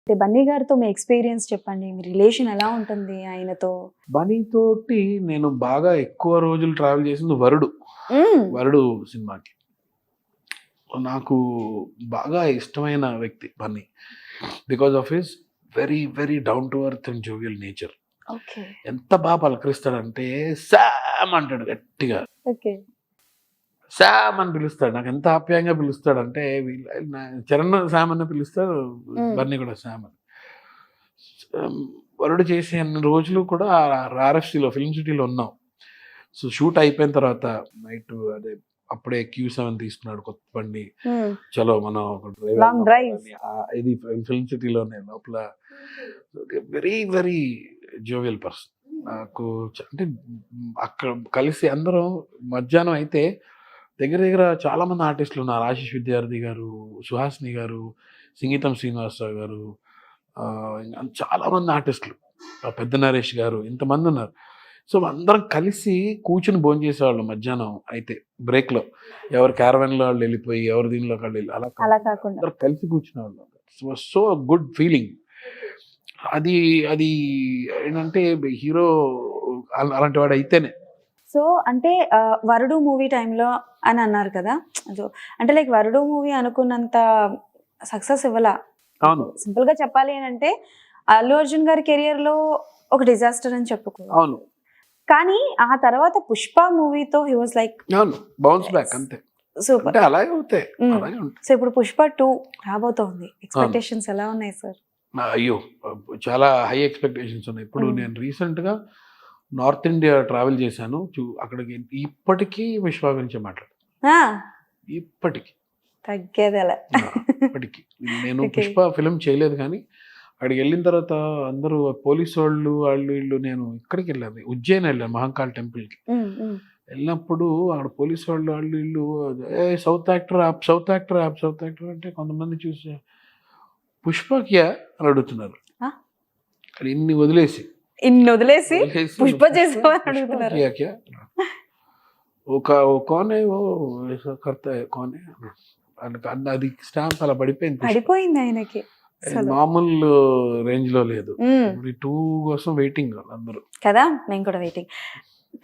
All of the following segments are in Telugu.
అంటే బన్నీ గారితో మీ ఎక్స్పీరియన్స్ చెప్పండి. మీ రిలేషన్ ఎలా ఉంటుంది ఆయనతో? బనీ తోటి నేను బాగా ఎక్కువ రోజులు ట్రావెల్ చేసింది వరుడు. వరుడు సినిమాకి. నాకు బాగా ఇష్టమైన వ్యక్తి Bunny. Because of his very very down to earth and jovial nature. Okay. ఎంత బాగా పలకరిస్తాడంటే శామ్ అంటాడు గట్టిగా. ఓకే. శామ్ అని పిలుస్తాడు. నాకు ఎంత ఆప్యాయంగా పిలుస్తాడంటే చరణ్ శామ్ అని పిలుస్తాడు, బన్నీ కూడా శామ్ అని. వరుడు చేసే అన్ని రోజులు కూడా ఆర్ఎఫ్సిలో ఫిల్మ్ సిటీలో ఉన్నాం. సో షూట్ అయిపోయిన తర్వాత నైట్ అదే అప్పుడే Q7 తీసుకున్నాడు కొత్త బండి. చలో మనం ఇది ఫిల్మ్ సిటీలోనే లోపల. Very very jovial person. నాకు అంటే అక్కడ కలిసి అందరం మధ్యాహ్నం అయితే దగ్గర దగ్గర చాలా మంది ఆర్టిస్టులు ఉన్నారు. ఆశీష్ విద్యార్థి గారు, సుహాసిని గారు, సంగీతం శ్రీనివాసరావు గారు, చాలా మంది ఆర్టిస్టులు, పెద్ద నరేష్ గారు, ఇంతమంది ఉన్నారు. సో అందరం కలిసి కూర్చుని భోజనం చేసేవాళ్ళు మధ్యాహ్నం అయితే బ్రేక్లో. ఎవరు క్యారవెన్లో వాళ్ళు వెళ్ళిపోయి ఎవరు దీనిలో వాళ్ళు వెళ్ళి అలా కాకుండా అందరు కలిసి కూర్చునేవాళ్ళు. సో గుడ్ ఫీలింగ్ అది. అది ఏంటంటే హీరో అలాంటి వాడు అయితేనే. సో అంటే వరుడు మూవీ టైంలో అని అన్నారు కదా, అంటే లైక్ వరుడు మూవీ అనుకున్నంత సక్సెస్ ఇవ్వాల. అవును, సింపుల్ గా చెప్పాలి అని అంటే అల్లు అర్జున్ గారి కెరియర్ లో ఒక డిజాస్టర్ అని చెప్పుకో. అవును, కానీ ఆ తర్వాత పుష్ప మూవీతో he was like bounce back అంతే. సూపర్. అంటే అలాగే అవుతాయి. సో ఇప్పుడు పుష్ప 2 రాబోతోంది. ఎక్స్పెక్టేషన్స్ ఎలా ఉన్నాయి సార్? అయ్యో చాలా హై ఎక్స్పెక్టేషన్స్ ఉన్నాయి. ఇప్పుడు నేను రీసెంట్ గా నార్త్ ఇండియా ట్రావెల్ చేశాను. అక్కడికి ఇప్పటికీ పుష్ప గురించి మాట్లాడు. ఇప్పటికి తగ్గేదలా. ఇప్పటికి నేను పుష్ప ఫిలిం చేయలేదు, కానీ అక్కడికి వెళ్ళిన తర్వాత అందరూ పోలీసు వాళ్ళు వీళ్ళు, నేను ఇక్కడికి వెళ్ళాను, ఉజ్జయిన్ వెళ్ళాను మహంకాళ్ టెంపుల్కి. వెళ్ళినప్పుడు అక్కడ పోలీసు వాళ్ళు వీళ్ళు సౌత్ యాక్టర్ అంటే కొంతమంది చూసి పుష్పకి అని అడుగుతున్నారు. ఇన్ని వదిలేసి పుష్ప చేసేవారు అడుగుతున్నారు. కోనే అది స్టాంప్ అలా పడిపోయింది ఆయనకి. మామూలు రేంజ్ లో లేదు. 2 కోసం వెయిటింగ్ అందరూ కదా. మేము కూడా వెయిటింగ్.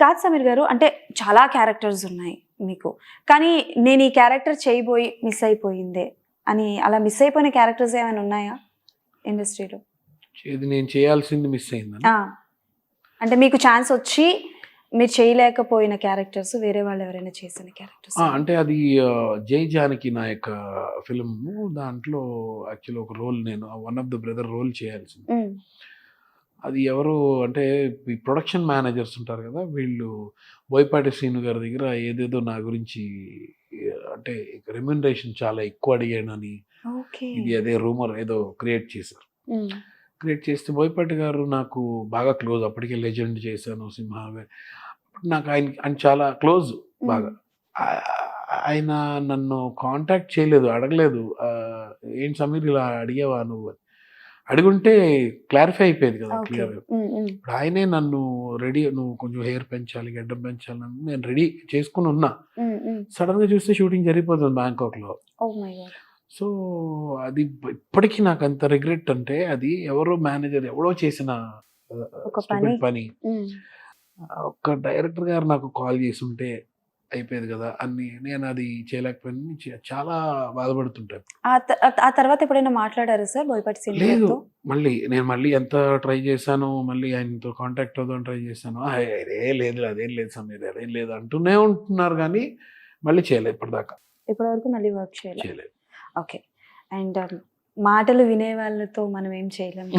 కాదు సమీర్ గారు, అంటే చాలా క్యారెక్టర్స్ ఉన్నాయి మీకు, కానీ నేను ఈ క్యారెక్టర్ చేయబోయి మిస్ అయిపోయిందే అని అలా మిస్ అయిపోయిన క్యారెక్టర్స్ ఏమైనా ఉన్నాయా ఇండస్ట్రీలో? ఇది నేను చేయాల్సింది మిస్ అయిందని అంటే మీకు ఛాన్స్ వచ్చి మీరు చేయలేకపోయిన క్యారెక్టర్స్ వేరే వాళ్ళు ఎవరైనా చేసిన క్యారెక్టర్స్? అంటే అది జై జానకి నాయక్ ఫిల్మ్. దాంట్లో యాక్చువల్లీ ఒక రోల్, నేను one of the brother role చేయాల్సింది. అది ఎవరు అంటే ఈ ప్రొడక్షన్ మేనేజర్స్ ఉంటారు కదా, వీళ్ళు బోయపాటి శ్రీను గారి దగ్గర ఏదేదో నా గురించి అంటే రెమ్యునరేషన్ చాలా ఎక్కువ అడిగానని ఇది అదే రూమర్ ఏదో క్రియేట్ చేశారు. క్రియేట్ చేస్తే బోయపాటి గారు నాకు బాగా క్లోజ్, అప్పటికే లెజెండ్ చేశాను సింహ, నాకు ఆయన చాలా క్లోజ్ బాగా. ఆయన నన్ను కాంటాక్ట్ చేయలేదు, అడగలేదు, ఏంటి సమీర్ ఇలా అడిగావా నువ్వు, అడుగుంటే క్లారిఫై అయిపోయేది కదా క్లియర్గా. ఇప్పుడు ఆయనే నన్ను రెడీ, నువ్వు కొంచెం హెయిర్ పెంచాలి, గడ్డం పెంచాలి, నేను రెడీ చేసుకుని ఉన్నా. సడన్గా చూస్తే షూటింగ్ జరిగిపోతుంది బ్యాంకాక్లో. సో అది ఇప్పటికీ నాకు అంత రిగ్రెట్. అంటే అది ఎవరో మేనేజర్ ఎవరో చేసిన పని. ఒక డైరెక్టర్ గారు నాకు కాల్ చేసి ఉంటే అయిపోయేది కదా అని నేను అది చేయలేకపోయినా చాలా బాధపడుతుంటాను. ఆ తర్వాత ఎప్పుడైనా మాట్లాడారు సార్ బోయపాటి శ్రీను? లేదు, నేను ఎంత ట్రై చేశాను, మళ్ళీ ఆయనతో కాంటాక్ట్ అవుదాం ట్రై చేశాను. లేదు అదేం లేదు సమీర్, అదేం లేదు అంటూనే ఉంటున్నారు, కానీ మళ్ళీ చేయలేదు ఇప్పటివరకు మళ్ళీ వర్క్ చేయలేదు. ఓకే. అండ్ మాటలు వినే వాళ్ళతో మనం ఏం చేయలేము.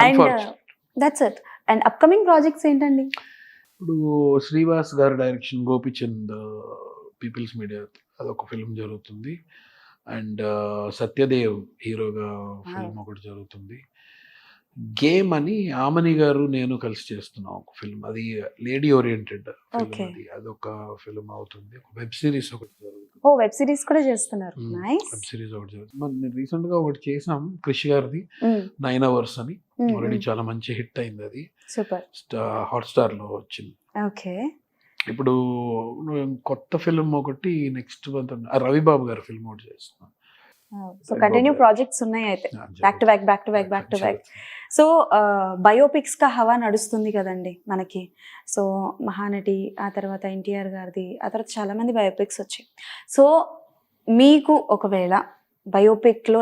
And that's it. And upcoming projects ఏంటండి? ఇప్పుడు శ్రీవాస్ గారి డైరెక్షన్, గోపిచంద్ పీపుల్స్ మీడియా అదొక ఫిల్మ్ జరుగుతుంది. అండ్ సత్యదేవ్ హీరోగా ఫిల్మ్ ఒకటి జరుగుతుంది. గేమ్ అని ఆమని గారు నేను కలిసి చేస్తున్నాం ఒక ఫిల్మ్, అది లేడీ ఓరియంటెడ్ ఫిల్మ్. అదొక ఫిల్మ్ అవుతుంది. వెబ్ సిరీస్ ఒకటి జరుగుతుంది. వెబ్ సిరీస్ కూడా చేస్తున్నారు. వెబ్ సిరీస్ ఒకటి జరుగుతుంది. రీసెంట్ గా ఒకటి చేసాం క్రిష్ గారిది, 9 hours అని. ఆల్రెడీ చాలా మంచి హిట్ అయింది. అది హాట్‌స్టార్ లో వచ్చింది. ఇప్పుడు కొత్త ఫిల్మ్ ఒకటి నెక్స్ట్ మంత్ రవిబాబు గారి ఫిల్మ్ ఒకటి చేస్తున్నాం. సో కంటిన్యూ ప్రాజెక్ట్స్ ఉన్నాయి అయితే, back to back. So biopics కా హవా నడుస్తుంది కదండి మనకి. సో మహానటి, ఆ తర్వాత ఎన్టీఆర్ గారిది, ఆ తర్వాత చాలా మంది బయోపిక్స్ వచ్చాయి. సో మీకు ఒకవేళ బయోపిక్ లో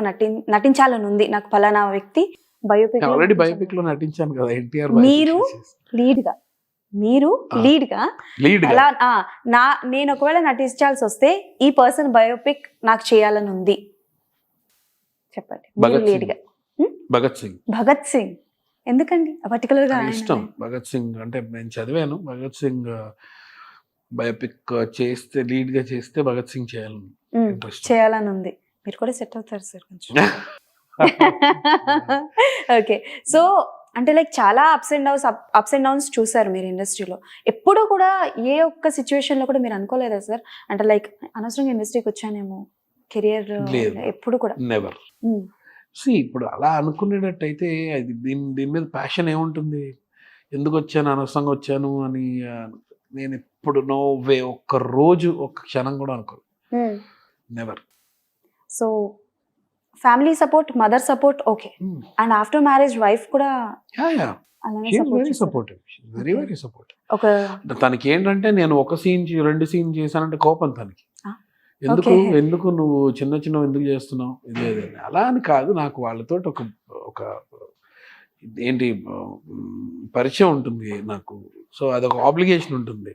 నటించాలని ఉంది, నాకు ఫలానా వ్యక్తి బయోపిక్ ఆల్రెడీ బయోపిక్ లో నటించాను కదా ఎన్టీఆర్. మీరు లీడ్ గా అలా నేను ఒకవేళ నటించాల్సి వస్తే ఈ పర్సన్ బయోపిక్ నాకు చేయాలని ఉంది చెప్పండి. లీడ్ గా భగత్ సింగ్ ఎందుకండి పర్టికులర్ గా? ఇష్టం భగత్ సింగ్ అంటే, నేను చదివాను. భగత్ సింగ్ బయోపిక్ చేస్తే, లీడ్ గా చేస్తే భగత్ సింగ్ చేయాలని ఉంది. మీరు కూడా సెట్ అవుతారు సార్ కొంచెం. ఓకే, సో అంటే లైక్ చాలా అప్స్ అండ్ డౌన్స్ చూసారు మీరు ఇండస్ట్రీలో. ఎప్పుడు కూడా ఏ ఒక్క సిచ్యువేషన్ లో కూడా మీరు అనుకోలేదా సార్, అంటే లైక్ అనవసరంగా ఇండస్ట్రీకి వచ్చానేమో, కెరియర్ ఎప్పుడు కూడా? నెవర్. ఇప్పుడు అలా అనుకునేటట్టయితే అది దీని మీద ప్యాషన్ ఏముంటుంది? ఎందుకు వచ్చాను, అనవసరంగా వచ్చాను అని నేను ఎప్పుడు ఒక్క రోజు ఒక్క క్షణం కూడా అనుకోను. Never. So family support, mother support okay, and after marriage wife కూడా వెరీ సపోర్ట్. తనకి ఏంటంటే, నేను ఒక సీన్ 2 సీన్ చేశానంటే కోపం తనకి. ఎందుకు నువ్వు చిన్న ఎందుకు చేస్తున్నావు, ఇదే అలా అని కాదు. నాకు వాళ్ళతో ఒక ఏంటి పరిచయం ఉంటుంది నాకు. సో అదొక ఆబ్లిగేషన్ ఉంటుంది.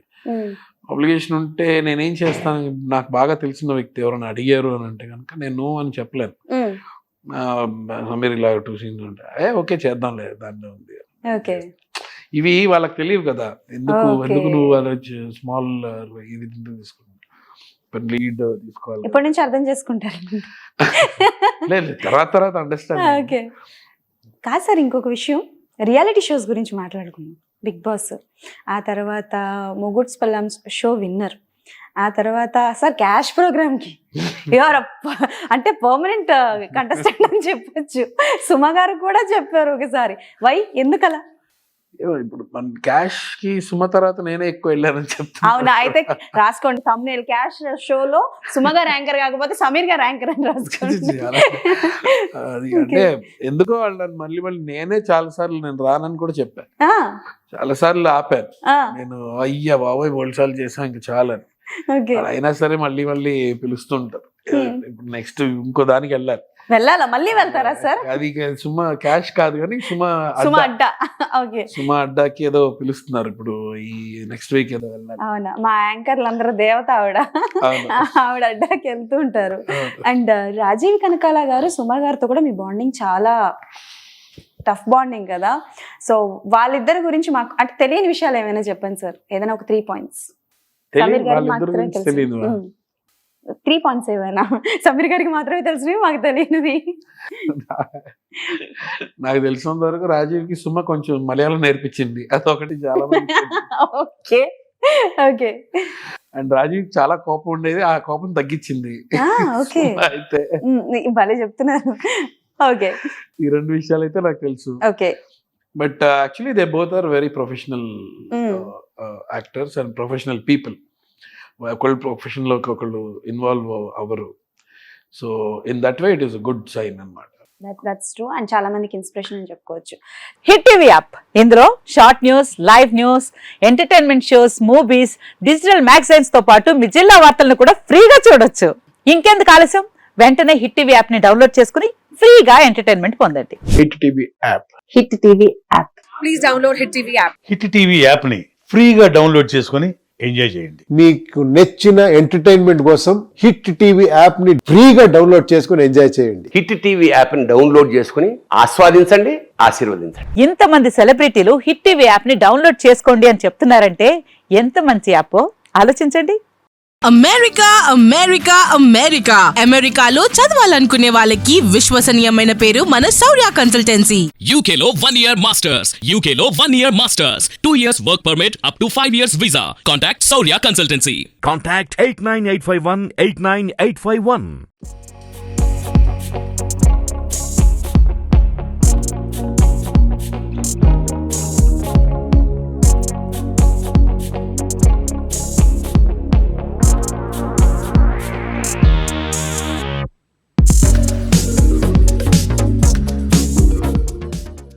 ఆబ్లిగేషన్ ఉంటే నేనేం చేస్తాను, నాకు బాగా తెలిసిన వ్యక్తి ఎవరైనా అడిగారు అని అంటే కనుక నేను నో అని చెప్పలేను. సమీర్ ఇలా 2 సీన్స్ ఉంటాయి, ఓకే చేద్దాంలే, దాంట్లో ఉంది. ఇవి వాళ్ళకి తెలియదు కదా, ఎందుకు నువ్వు వాళ్ళ స్మాల్ ఇది తీసుకున్నావు, లీడ్ తీసుకోవాలి. ఇప్పటి నుంచి అర్థం చేసుకుంటారు. లేదు, తర్వాత అండర్స్టాండ్. కాదు సార్, ఇంకొక విషయం, రియాలిటీ షోస్ గురించి మాట్లాడుకున్నాం. బిగ్ బాస్, ఆ తర్వాత మొగుడ్స్ పల్లం షో విన్నర్, ఆ తర్వాత సార్ క్యాష్ ప్రోగ్రామ్కి అంటే పర్మనెంట్ కంటెస్టెంట్ అని చెప్పొచ్చు. సుమ గారు కూడా చెప్పారు ఒకసారి. వై, ఎందుకలా? ఇప్పుడు మన క్యాష్ కి సుమ తర్వాత నేనే ఎక్కువ వెళ్ళానని చెప్తాను. అవునా? అయితే రాసుకోండి, thumbnail క్యాష్ షోలో సుమ గారు యాంకర్ కాకపోతే సమీర్ గారు యాంకర్ అని రాసుకోండి. అది అంటే ఎందుకో వాళ్ళు మళ్ళీ నేనే చాలా సార్లు నేను రానని కూడా చెప్పాను, చాలా సార్లు ఆపాను. నేను అయ్యా బాబోయ్ 2 సార్లు చేసాను ఇంకా చాలని. అయినా సరే మళ్ళీ పిలుస్తుంటారు. ఇప్పుడు నెక్స్ట్ ఇంకో దానికి వెళ్ళాలా? మళ్ళీ వెళ్తారా సార్? అది సుమా క్యాష్ కాదు కానీ సుమా అడ్డాకి ఏదో పిలుస్తున్నారు ఇప్పుడు, ఈ నెక్స్ట్ వీక్ ఏదో వెళ్ళాలి. అవునా? మా యాంకర్లు అందరూ దేవత ఆవిడ అడ్డాకి వెళ్తూ ఉంటారు. అండ్ రాజీవ్ కనకాల గారు సుమా గారితో కూడా మీ బాండింగ్ చాలా టఫ్ బాండింగ్ కదా. సో వాళ్ళిద్దరి గురించి మాకు అంటే తెలియని విషయాలు ఏమైనా చెప్పండి సార్, ఏదైనా ఒక 3 పాయింట్స్. సమీర్ గారికి మాత్రమే తెలుసు 3 పాయింట్స్ ఏమైనా, సమీర్ గారికి మాత్రమే తెలిసినవి, మాకు తెలియనివి. నాకు తెలిసినంత వరకు రాజీవ్కి సుమ కొంచెం మలయాళం నేర్పించింది, అదొకటి చాలా మంది. Okay okay. అండ్ రాజీవ్ చాలా కోపం ఉండేది, ఆ కోపం తగ్గించింది. ఓకే, అయితే భలే చెప్తున్నారు. ఓకే, ఈ 2 విషయాలు అయితే నాకు తెలుసు. Okay, but actually they both are very professional actors and professional people. ఒకళ్ళు ప్రొఫెషన్లో ఒకళ్ళు ఇన్వాల్వ్ అవ్వరు. So in that way it is a good sign అన్నమాట. దట్స్ ట్రూ, అండ్ చాలా మందికి ఇన్స్పిరేషన్ అని చెప్పుకోవచ్చు. హిట్ టీవీ యాప్, ఇందులో short news, live news, entertainment shows, movies, digital magazines తో పాటు మీ జిల్లా వార్తలను కూడా ఫ్రీగా చూడొచ్చు. ఇంకెందుకు ఆలస్యం, వెంటనే హిట్ టీవీ యాప్ ని డౌన్లోడ్ చేసుకుని ఫ్రీగా ఎంటర్టైన్మెంట్ పొందండి. Hit TV app. Hit TV app. Please download hit TV app. Hit TV app ని ఫ్రీగా డౌన్లోడ్ చేసుకుని ఎంజాయ్ చేయండి. మీకు నచ్చిన ఎంటర్టైన్మెంట్ కోసం హిట్ టీవీ యాప్ ని ఫ్రీగా డౌన్లోడ్ చేసుకుని ఎంజాయ్ చేయండి. హిట్ టీవీ యాప్ ని డౌన్లోడ్ చేసుకుని ఆస్వాదించండి, ఆశీర్వదించండి. ఇంతమంది సెలబ్రిటీలు హిట్ టీవీ యాప్ ని డౌన్లోడ్ చేసుకోండి అని చెప్తున్నారంటే ఎంత మంచి యాప్ ఆలోచించండి. అమెరికా అమెరికా అమెరికా అమెరికాలో చదవాలనుకునే వాళ్ళకి విశ్వసనీయమైన పేరు మన శౌర్య కన్సల్టెన్సీ. UK లో 1 year masters, UK లో 1 year masters, 2 years work permit up to 5 years visa. Contact Saurya Consultancy. Contact 89851 89851.